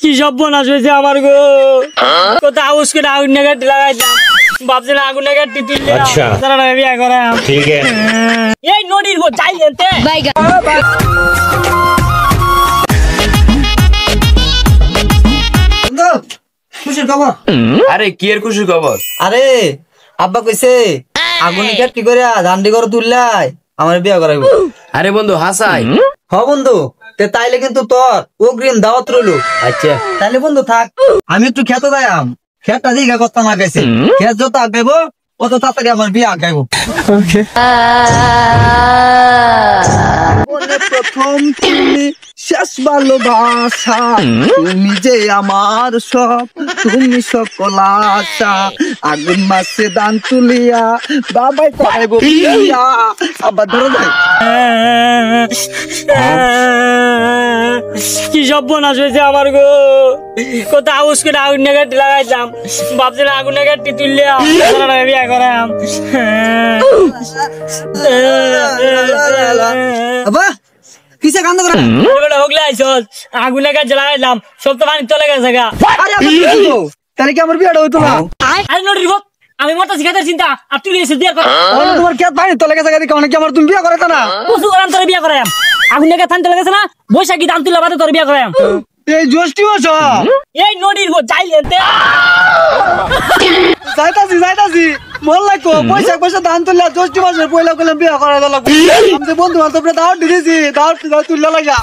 কি সর্বনাশ হয়েছে আমার গো। কোথাও আউস করে আগুন নেগাটি লাগাইতাম, ভাবছি না আগুন নেগাটি তুললে বিয়া করাম। এই নদীর গো চাই যেতে খুশির খবর। আরে কি এর খুশির খবর? আরে আব্বা কইছে আগুন নেগাটি করে দান্ডি করে তুললাই আমার বিয়া করাইব। আরে বন্ধু হাসাই। হ বন্ধু, তাইলে কিন্তু তোর অগ্রিম দাওয়াত রইল। আচ্ছা তাইলে বন্ধু থাক, আমি একটু খেতে যাইম। খেতটা দিঘা করতাম আগাইছে, খেত যত আগাইব অত তাড়াতাড়ি আমার বিয়ে আগাইব। প্রথম তুমি শেষ ভালোবাসা, তুমি যে আমার সব, তুমি সকল আশা। আগুন মাসে দান তুলিয়া বাবাই করাইব বিয়া। আবার ধরো যাই। কি সর্বনাশ হয়েছে আমার গো। কোথাও আউস করে আগুন নেগাটি লাগাইতাম, ভাবছি না আগুন নেগাটি তুললে বিয়া করাম। আব্বা কিসে কান্দ করে? হোগলে আইসল আগুন নেগাটি লাগাইলাম, সব তো পানি চলে গেছে গা। তাহলে কি আমার বিয়েটা হইতো না? আরে নদীর গো, আমি মরতা শিখাতে চিন্তা আর তুই এসে বিয়া কর। তোমার খেত পানি তলে গেছে গাড়ি কারণে কি আমার তুমি বিয়ে করাইতো না? কসু করাম তোর বিয়া করাম। আগুন নেগাটি থান চলে গেছে না, বৈশাখী দাম তুলে বাদে তোর বিয়া করাম। এই জ্যৈষ্ঠী মাস এই নদীর গো চাই যেতে যাইতাছি মন লাগতো। বৈশাখ বৈশাখ ধান তুললে জ্যৈষ্ঠী মাসের পয়লা করলাম বিয়ে করা লাগবে। আমি বন্ধু বান্ধব দাওয়াত দিয়েছি, দাওয়াত তুললে লাগা।